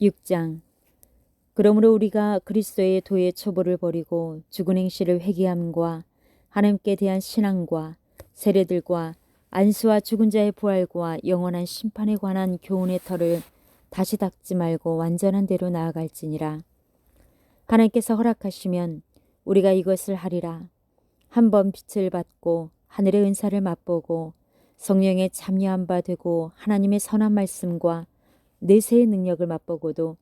6장. 그러므로 우리가 그리스도의 도의 초보를 버리고 죽은 행실을 회개함과 하나님께 대한 신앙과 세례들과 안수와 죽은 자의 부활과 영원한 심판에 관한 교훈의 터를 다시 닦지 말고 완전한 대로 나아갈지니라. 하나님께서 허락하시면 우리가 이것을 하리라. 한번 빛을 받고 하늘의 은사를 맛보고 성령에 참여한 바 되고 하나님의 선한 말씀과 내세의 능력을 맛보고도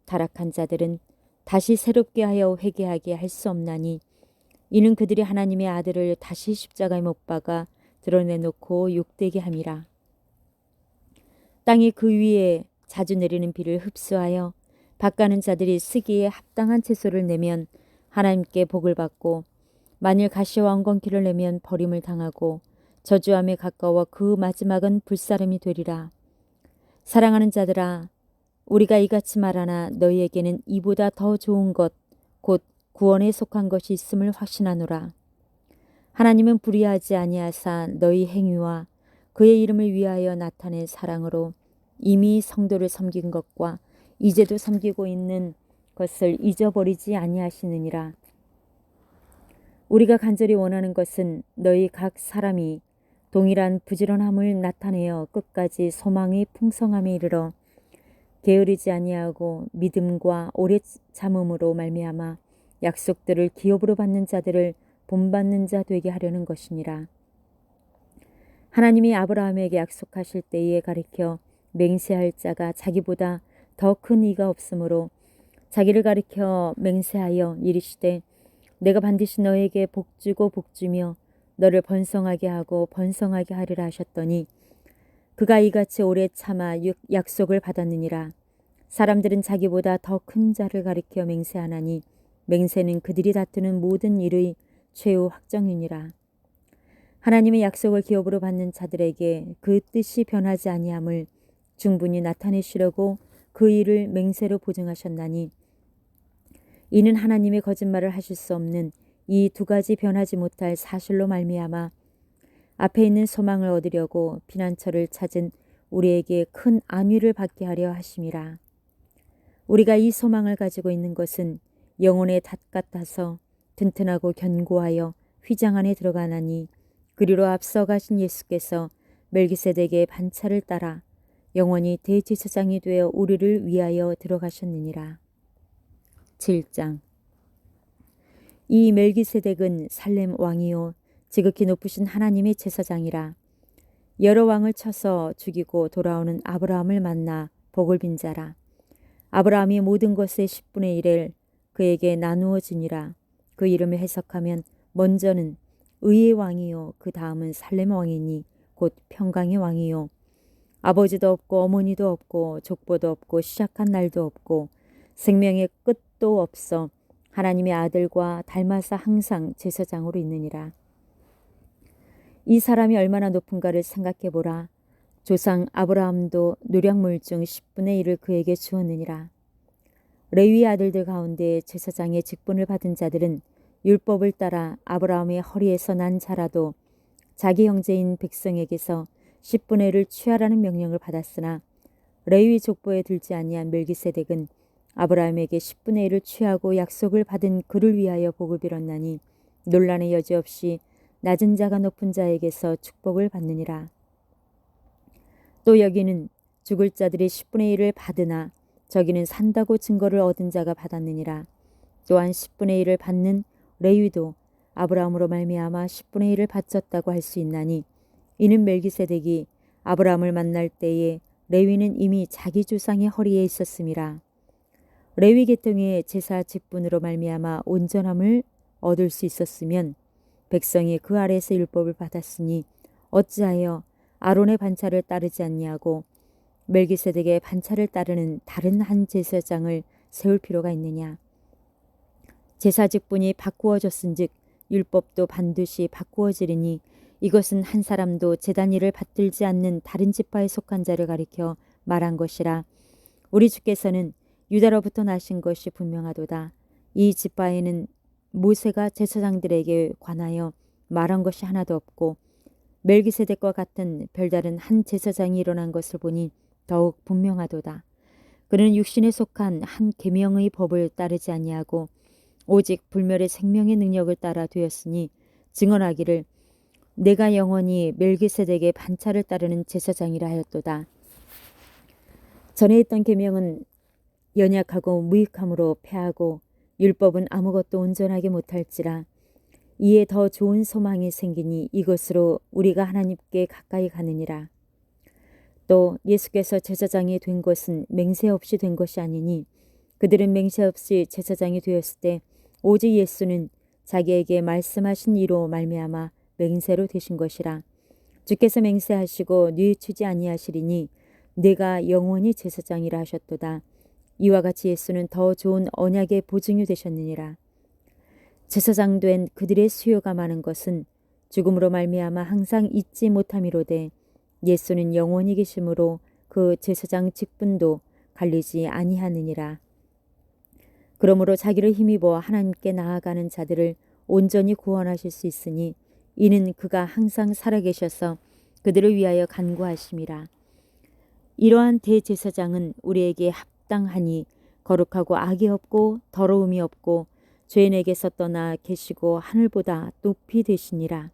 타락한 자들은 다시 새롭게 하여 회개하게 할 수 없나니 이는 그들이 하나님의 아들을 다시 십자가에 못 박아 드러내놓고 욕되게 함이라. 땅이 그 위에 자주 내리는 비를 흡수하여 밭가는 자들이 쓰기에 합당한 채소를 내면 하나님께 복을 받고 만일 가시와 엉겅퀴를 내면 버림을 당하고 저주함에 가까워 그 마지막은 불사름이 되리라. 사랑하는 자들아, 우리가 이같이 말하나 너희에게는 이보다 더 좋은 것 곧 구원에 속한 것이 있음을 확신하노라. 하나님은 불의하지 아니하사 너희 행위와 그의 이름을 위하여 나타낸 사랑으로 이미 성도를 섬긴 것과 이제도 섬기고 있는 것을 잊어버리지 아니하시느니라. 우리가 간절히 원하는 것은 너희 각 사람이 동일한 부지런함을 나타내어 끝까지 소망의 풍성함에 이르러 게으르지 아니하고 믿음과 오래 참음으로 말미암아 약속들을 기업으로 받는 자들을 본받는 자 되게 하려는 것이니라. 하나님이 아브라함에게 약속하실 때에 가리켜 맹세할 자가 자기보다 더 큰 이가 없으므로 자기를 가리켜 맹세하여 이르시되 내가 반드시 너에게 복주고 복주며 너를 번성하게 하고 번성하게 하리라 하셨더니 그가 이같이 오래 참아 약속을 받았느니라. 사람들은 자기보다 더 큰 자를 가리켜 맹세하나니 맹세는 그들이 다투는 모든 일의 최후 확정이니라. 하나님의 약속을 기업으로 받는 자들에게 그 뜻이 변하지 아니함을 충분히 나타내시려고 그 일을 맹세로 보증하셨나니 이는 하나님의 거짓말을 하실 수 없는 이 두 가지 변하지 못할 사실로 말미암아 앞에 있는 소망을 얻으려고 피난처를 찾은 우리에게 큰 안위를 받게 하려 하심이라. 우리가 이 소망을 가지고 있는 것은 영혼의 닷 같아서 튼튼하고 견고하여 휘장 안에 들어가나니 그리로 앞서 가신 예수께서 멜기세덱의 반차를 따라 영원히 대제사장이 되어 우리를 위하여 들어가셨느니라. 7장. 이 멜기세덱은 살렘 왕이요 지극히 높으신 하나님의 제사장이라. 여러 왕을 쳐서 죽이고 돌아오는 아브라함을 만나 복을 빈 자라. 아브라함이 모든 것의 10분의 1을 그에게 나누어지니라. 그 이름을 해석하면 먼저는 의의 왕이요 그 다음은 살렘 왕이니 곧 평강의 왕이요 아버지도 없고 어머니도 없고 족보도 없고 시작한 날도 없고 생명의 끝도 없어 하나님의 아들과 닮아서 항상 제사장으로 있느니라. 이 사람이 얼마나 높은가를 생각해 보라. 조상 아브라함도 노략물 중 10분의 1을 그에게 주었느니라. 레위 아들들 가운데 제사장의 직분을 받은 자들은 율법을 따라 아브라함의 허리에서 난 자라도 자기 형제인 백성에게서 10분의 1을 취하라는 명령을 받았으나 레위 족보에 들지 아니한 멜기세덱은 아브라함에게 10분의 1을 취하고 약속을 받은 그를 위하여 복을 빌었나니 논란의 여지 없이 낮은 자가 높은 자에게서 축복을 받느니라. 또 여기는 죽을 자들이 10분의 1을 받으나 저기는 산다고 증거를 얻은 자가 받았느니라. 또한 10분의 1을 받는 레위도 아브라함으로 말미암아 10분의 1을 바쳤다고 할 수 있나니 이는 멜기세덱이 아브라함을 만날 때에 레위는 이미 자기 조상의 허리에 있었음이라. 레위 계통의 제사 직분으로 말미암아 온전함을 얻을 수 있었으면 백성이 그 아래에서 율법을 받았으니 어찌하여 아론의 반차를 따르지 않냐고 멜기세덱의 반차를 따르는 다른 한 제사장을 세울 필요가 있느냐. 제사 직분이 바꾸어졌은즉 율법도 반드시 바꾸어지리니 이것은 한 사람도 제단 일을 받들지 않는 다른 지파에 속한 자를 가리켜 말한 것이라. 우리 주께서는 유다로부터 나신 것이 분명하도다. 이 지파에는 모세가 제사장들에게 관하여 말한 것이 하나도 없고 멜기세덱과 같은 별다른 한 제사장이 일어난 것을 보니 더욱 분명하도다. 그는 육신에 속한 한 계명의 법을 따르지 아니하고 오직 불멸의 생명의 능력을 따라 되었으니 증언하기를 내가 영원히 멜기세덱의 반차를 따르는 제사장이라 하였도다. 전에 있던 계명은 연약하고 무익함으로 패하고 율법은 아무것도 온전하게 못할지라 이에 더 좋은 소망이 생기니 이것으로 우리가 하나님께 가까이 가느니라. 또 예수께서 제사장이 된 것은 맹세 없이 된 것이 아니니 그들은 맹세 없이 제사장이 되었을 때 오직 예수는 자기에게 말씀하신 이로 말미암아 맹세로 되신 것이라. 주께서 맹세하시고 뉘우치지 아니하시리니 내가 영원히 제사장이라 하셨도다. 이와 같이 예수는 더 좋은 언약의 보증이 되셨느니라. 제사장 된 그들의 수요가 많은 것은 죽음으로 말미암아 항상 잊지 못함이로되 예수는 영원히 계심으로 그 제사장 직분도 갈리지 아니하느니라. 그러므로 자기를 힘입어 하나님께 나아가는 자들을 온전히 구원하실 수 있으니 이는 그가 항상 살아계셔서 그들을 위하여 간구하심이라. 이러한 대제사장은 우리에게 합당하니 거룩하고 악이 없고 더러움이 없고 죄인에게서 떠나 계시고 하늘보다 높이 되시니라.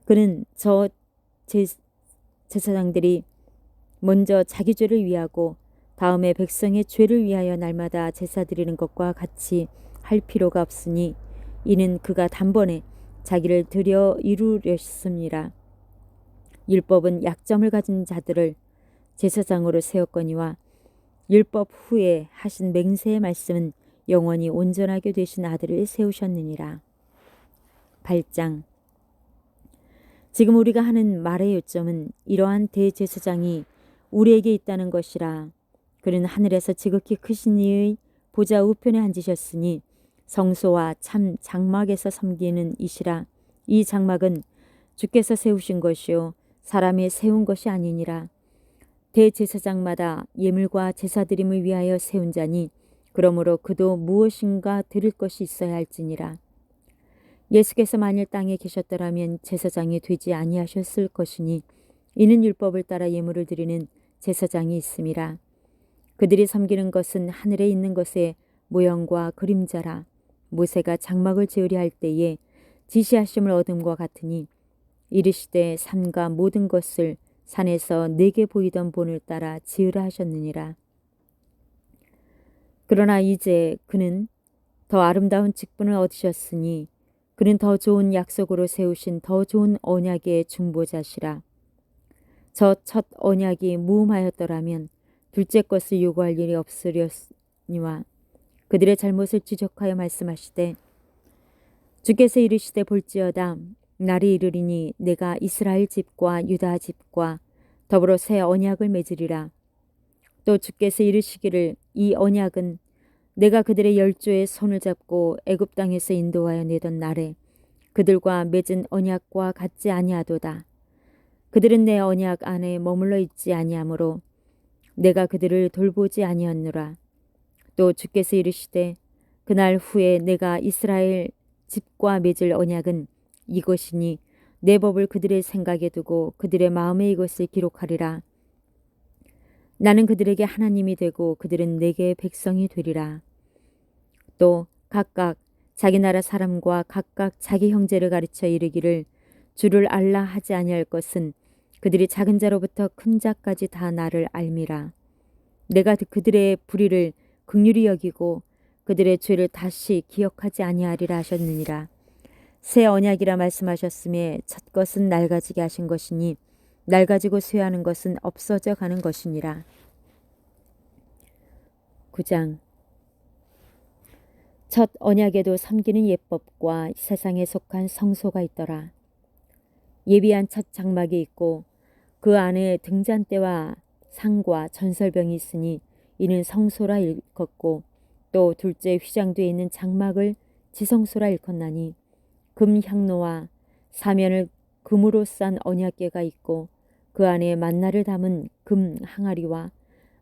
그는 저 제사장들이 먼저 자기 죄를 위하고 다음에 백성의 죄를 위하여 날마다 제사 드리는 것과 같이 할 필요가 없으니 이는 그가 단번에 자기를 드려 이루렸습니다. 율법은 약점을 가진 자들을 제사장으로 세웠거니와 율법 후에 하신 맹세의 말씀은 영원히 온전하게 되신 아들을 세우셨느니라. 8장. 지금 우리가 하는 말의 요점은 이러한 대제사장이 우리에게 있다는 것이라. 그는 하늘에서 지극히 크신 이의 보좌 우편에 앉으셨으니 성소와 참 장막에서 섬기는 이시라. 이 장막은 주께서 세우신 것이요 사람이 세운 것이 아니니라. 대제사장마다 예물과 제사드림을 위하여 세운 자니 그러므로 그도 무엇인가 드릴 것이 있어야 할지니라. 예수께서 만일 땅에 계셨더라면 제사장이 되지 아니하셨을 것이니 이는 율법을 따라 예물을 드리는 제사장이 있음이라. 그들이 섬기는 것은 하늘에 있는 것의 모형과 그림자라. 모세가 장막을 지으려 할 때에 지시하심을 얻음과 같으니 이르시되 산과 모든 것을 산에서 내게 보이던 본을 따라 지으라 하셨느니라. 그러나 이제 그는 더 아름다운 직분을 얻으셨으니 그는 더 좋은 약속으로 세우신 더 좋은 언약의 중보자시라. 저 첫 언약이 무음하였더라면 둘째 것을 요구할 일이 없으려니와 그들의 잘못을 지적하여 말씀하시되 주께서 이르시되 볼지어다 날이 이르리니 내가 이스라엘 집과 유다 집과 더불어 새 언약을 맺으리라. 또 주께서 이르시기를 이 언약은 내가 그들의 열조의 손을 잡고 애굽 땅에서 인도하여 내던 날에 그들과 맺은 언약과 같지 아니하도다. 그들은 내 언약 안에 머물러 있지 아니하므로 내가 그들을 돌보지 아니하노라. 또 주께서 이르시되 그날 후에 내가 이스라엘 집과 맺을 언약은 이것이니 내 법을 그들의 생각에 두고 그들의 마음에 이것을 기록하리라. 나는 그들에게 하나님이 되고 그들은 내게 백성이 되리라. 또 각각 자기 나라 사람과 각각 자기 형제를 가르쳐 이르기를 주를 알라 하지 아니할 것은 그들이 작은 자로부터 큰 자까지 다 나를 알미라. 내가 그들의 불의를 긍휼히 여기고 그들의 죄를 다시 기억하지 아니하리라 하셨느니라. 새 언약이라 말씀하셨음에 첫 것은 낡아지게 하신 것이니 낡아지고 쇠하는 것은 없어져 가는 것이니라. 9장. 첫 언약에도 섬기는 예법과 세상에 속한 성소가 있더라. 예비한 첫 장막이 있고 그 안에 등잔대와 상과 전설병이 있으니 이는 성소라 일컫고 또 둘째 휘장되어 있는 장막을 지성소라 일컫나니 금 향로와 사면을 금으로 싼 언약궤가 있고 그 안에 만나를 담은 금 항아리와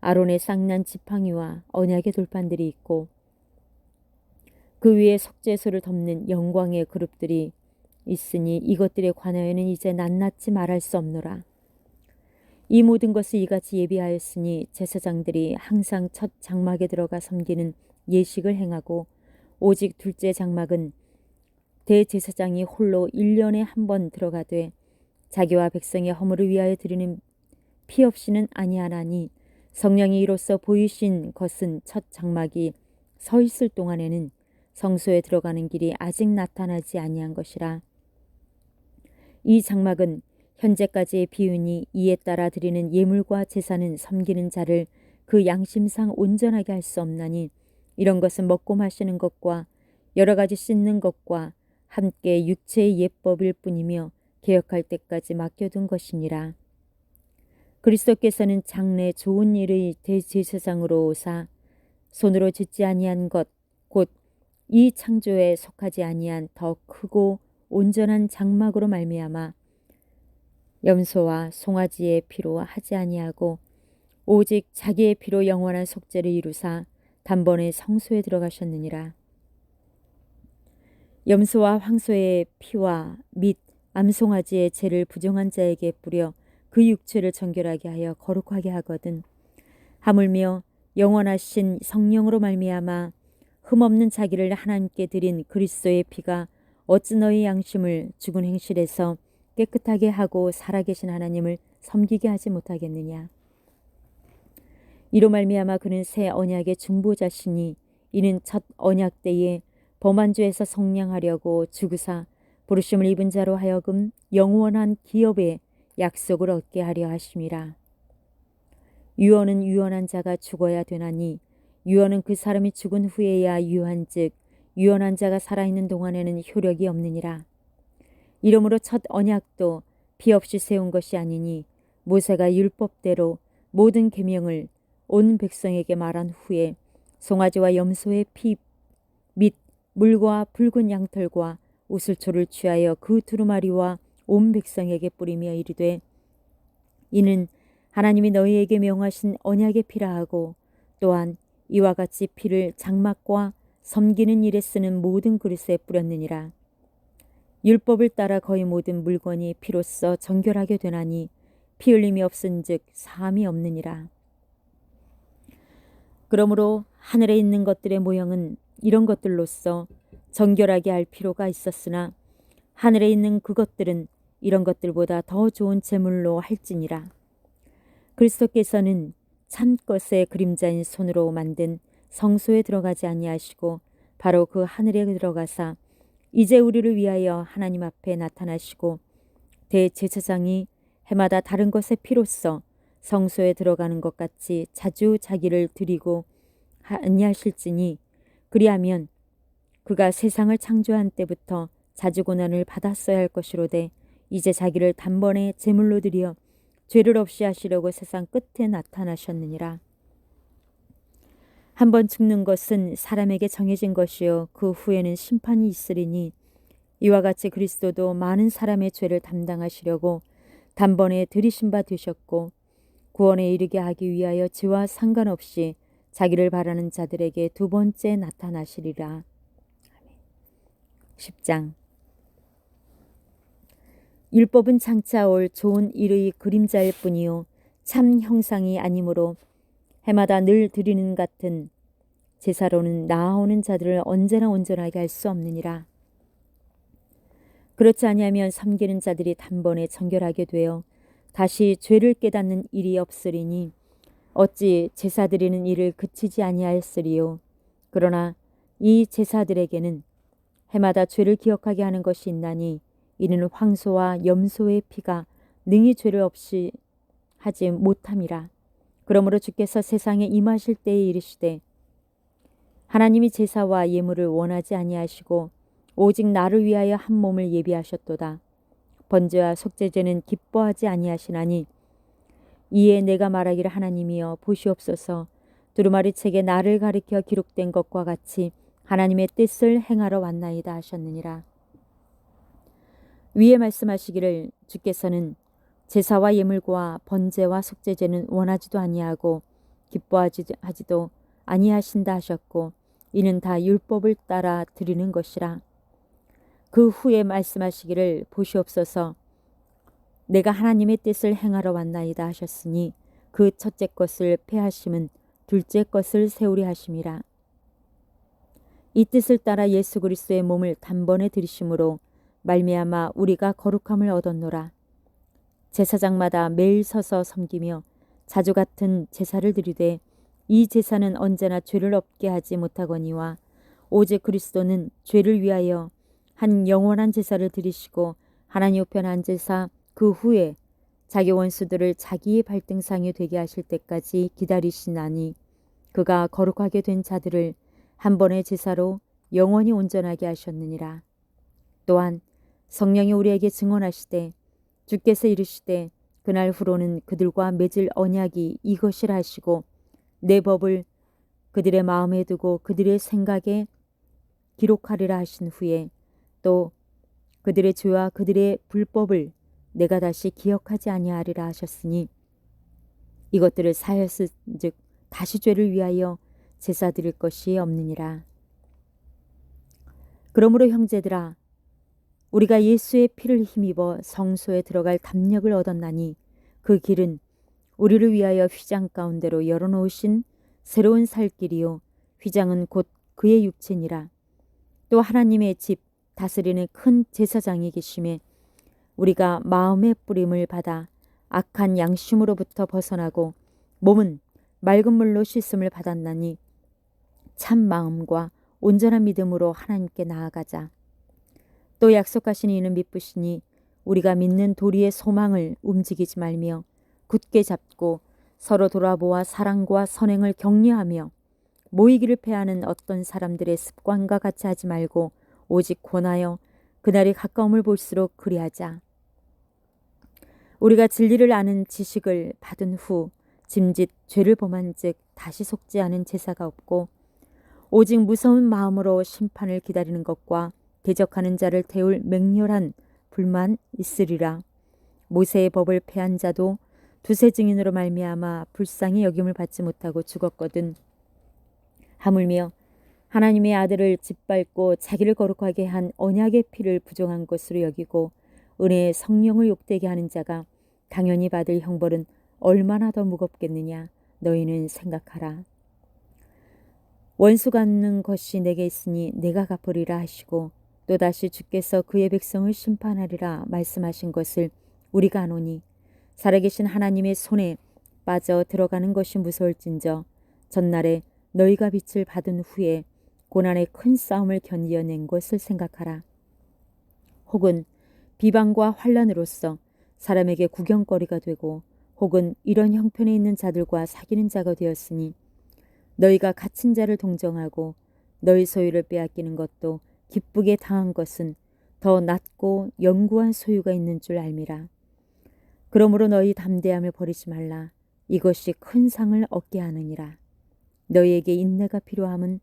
아론의 쌍난 지팡이와 언약의 돌판들이 있고 그 위에 속죄소를 덮는 영광의 그룹들이 있으니 이것들에 관하여는 이제 낱낱이 말할 수 없노라. 이 모든 것을 이같이 예비하였으니 제사장들이 항상 첫 장막에 들어가 섬기는 예식을 행하고 오직 둘째 장막은 대제사장이 홀로 1년에 한 번 들어가되 자기와 백성의 허물을 위하여 드리는 피 없이는 아니하나니 성령이 이로써 보이신 것은 첫 장막이 서 있을 동안에는 성소에 들어가는 길이 아직 나타나지 아니한 것이라. 이 장막은 현재까지의 비윤이 이에 따라 드리는 예물과 제사는 섬기는 자를 그 양심상 온전하게 할 수 없나니 이런 것은 먹고 마시는 것과 여러 가지 씻는 것과 함께 육체의 예법일 뿐이며 개혁할 때까지 맡겨둔 것이니라. 그리스도께서는 장래 좋은 일의 대제사장으로 오사 손으로 짓지 아니한 것 곧 이 창조에 속하지 아니한 더 크고 온전한 장막으로 말미암아 염소와 송아지의 피로 하지 아니하고 오직 자기의 피로 영원한 속죄를 이루사 단번에 성소에 들어가셨느니라. 염소와 황소의 피와 및 암송아지의 죄를 부정한 자에게 뿌려 그 육체를 정결하게 하여 거룩하게 하거든 하물며 영원하신 성령으로 말미암아 흠없는 자기를 하나님께 드린 그리스도의 피가 어찌 너희 양심을 죽은 행실에서 깨끗하게 하고 살아계신 하나님을 섬기게 하지 못하겠느냐. 이로 말미암아 그는 새 언약의 중보자시니 이는 첫 언약 때에 범한 죄에서 속량하려고 죽으사 부르심을 입은 자로 하여금 영원한 기업의 약속을 얻게 하려 하심이라. 유언은 유언한 자가 죽어야 되나니 유언은 그 사람이 죽은 후에야 유한즉 유언한 자가 살아있는 동안에는 효력이 없느니라. 이러므로 첫 언약도 피 없이 세운 것이 아니니 모세가 율법대로 모든 계명을 온 백성에게 말한 후에 송아지와 염소의 피 및 물과 붉은 양털과 우슬초를 취하여 그 두루마리와 온 백성에게 뿌리며 이르되 이는 하나님이 너희에게 명하신 언약의 피라 하고 또한 이와 같이 피를 장막과 섬기는 일에 쓰는 모든 그릇에 뿌렸느니라. 율법을 따라 거의 모든 물건이 피로써 정결하게 되나니 피 흘림이 없은즉 사함이 없느니라. 그러므로 하늘에 있는 것들의 모형은 이런 것들로서 정결하게 할 필요가 있었으나 하늘에 있는 그것들은 이런 것들보다 더 좋은 제물로 할지니라. 그리스도께서는 참것의 그림자인 손으로 만든 성소에 들어가지 아니하시고 바로 그 하늘에 들어가사 이제 우리를 위하여 하나님 앞에 나타나시고 대제사장이 해마다 다른 것의 피로써 성소에 들어가는 것 같이 자주 자기를 드리고 아니하실지니 그리하면 그가 세상을 창조한 때부터 자주 고난을 받았어야 할 것이로되 이제 자기를 단번에 제물로 드려 죄를 없이 하시려고 세상 끝에 나타나셨느니라. 한번 죽는 것은 사람에게 정해진 것이요 그 후에는 심판이 있으리니 이와 같이 그리스도도 많은 사람의 죄를 담당하시려고 단번에 들이신 바 되셨고 구원에 이르게 하기 위하여 죄와 상관없이 자기를 바라는 자들에게 두 번째 나타나시리라. 10장. 율법은 장차 올 좋은 일의 그림자일 뿐이요 참 형상이 아니므로 해마다 늘 드리는 같은 제사로는 나아오는 자들을 언제나 온전하게 할 수 없느니라. 그렇지 아니하면 섬기는 자들이 단번에 정결하게 되어 다시 죄를 깨닫는 일이 없으리니 어찌 제사 드리는 일을 그치지 아니하였으리요. 그러나 이 제사들에게는 해마다 죄를 기억하게 하는 것이 있나니 이는 황소와 염소의 피가 능히 죄를 없이 하지 못함이라. 그러므로 주께서 세상에 임하실 때에 이르시되 하나님이 제사와 예물을 원하지 아니하시고 오직 나를 위하여 한 몸을 예비하셨도다. 번제와 속죄제는 기뻐하지 아니하시나니 이에 내가 말하기를 하나님이여 보시옵소서 두루마리 책에 나를 가리켜 기록된 것과 같이 하나님의 뜻을 행하러 왔나이다 하셨느니라. 위에 말씀하시기를 주께서는 제사와 예물과 번제와 속죄제는 원하지도 아니하고 기뻐하지도 아니하신다 하셨고 이는 다 율법을 따라 드리는 것이라. 그 후에 말씀하시기를 보시옵소서 내가 하나님의 뜻을 행하러 왔나이다 하셨으니 그 첫째 것을 폐하심은 둘째 것을 세우려 하심이라. 이 뜻을 따라 예수 그리스도의 몸을 단번에 들이심으로 말미암아 우리가 거룩함을 얻었노라. 제사장마다 매일 서서 섬기며 자주 같은 제사를 드리되 이 제사는 언제나 죄를 없게 하지 못하거니와 오직 그리스도는 죄를 위하여 한 영원한 제사를 드리시고 하나님 우편에 앉으사 그 후에 자기 원수들을 자기의 발등상이 되게 하실 때까지 기다리시나니 그가 거룩하게 된 자들을 한 번의 제사로 영원히 온전하게 하셨느니라. 또한 성령이 우리에게 증언하시되 주께서 이르시되 그날 후로는 그들과 맺을 언약이 이것이라 하시고 내 법을 그들의 마음에 두고 그들의 생각에 기록하리라 하신 후에 또 그들의 죄와 그들의 불법을 내가 다시 기억하지 아니하리라 하셨으니 이것들을 사하였은즉 다시 죄를 위하여 제사 드릴 것이 없느니라. 그러므로 형제들아 우리가 예수의 피를 힘입어 성소에 들어갈 담력을 얻었나니 그 길은 우리를 위하여 휘장 가운데로 열어놓으신 새로운 살 길이요 휘장은 곧 그의 육체니라. 또 하나님의 집 다스리는 큰 제사장이 계심에 우리가 마음의 뿌림을 받아 악한 양심으로부터 벗어나고 몸은 맑은 물로 씻음을 받았나니 참 마음과 온전한 믿음으로 하나님께 나아가자. 또 약속하신 이는 미쁘시니 우리가 믿는 도리의 소망을 움직이지 말며 굳게 잡고 서로 돌아보아 사랑과 선행을 격려하며 모이기를 패하는 어떤 사람들의 습관과 같이 하지 말고 오직 권하여 그날이 가까움을 볼수록 그리하자. 우리가 진리를 아는 지식을 받은 후 짐짓 죄를 범한 즉 다시 속지 않은 제사가 없고 오직 무서운 마음으로 심판을 기다리는 것과 대적하는 자를 태울 맹렬한 불만 있으리라. 모세의 법을 폐한 자도 두세 증인으로 말미암아 불쌍히 여김을 받지 못하고 죽었거든. 하물며 하나님의 아들을 짓밟고 자기를 거룩하게 한 언약의 피를 부정한 것으로 여기고 은혜의 성령을 욕되게 하는 자가 당연히 받을 형벌은 얼마나 더 무겁겠느냐 너희는 생각하라. 원수 갚는 것이 내게 있으니 내가 갚으리라 하시고 또다시 주께서 그의 백성을 심판하리라 말씀하신 것을 우리가 아노니 살아계신 하나님의 손에 빠져 들어가는 것이 무서울진저 전날에 너희가 빛을 받은 후에 고난의 큰 싸움을 견디어낸 것을 생각하라. 혹은 비방과 환난으로서 사람에게 구경거리가 되고 혹은 이런 형편에 있는 자들과 사귀는 자가 되었으니 너희가 갇힌 자를 동정하고 너희 소유를 빼앗기는 것도 기쁘게 당한 것은 더 낫고 영구한 소유가 있는 줄 알미라. 그러므로 너희 담대함을 버리지 말라. 이것이 큰 상을 얻게 하느니라. 너희에게 인내가 필요함은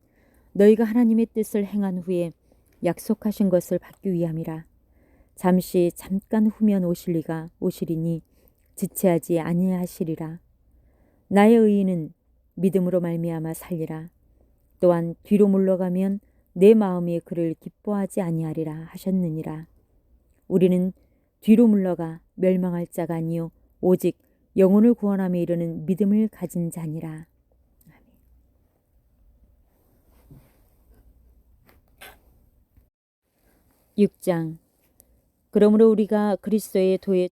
너희가 하나님의 뜻을 행한 후에 약속하신 것을 받기 위함이라. 잠깐 후면 오시리니 지체하지 아니하시리라. 나의 의인은 믿음으로 말미암아 살리라. 또한 뒤로 물러가면 내 마음이 그를 기뻐하지 아니하리라 하셨느니라. 우리는 뒤로 물러가 멸망할 자가 아니요 오직 영혼을 구원함에 이르는 믿음을 가진 자니라. 6장. 그러므로 우리가 그리스도의 도에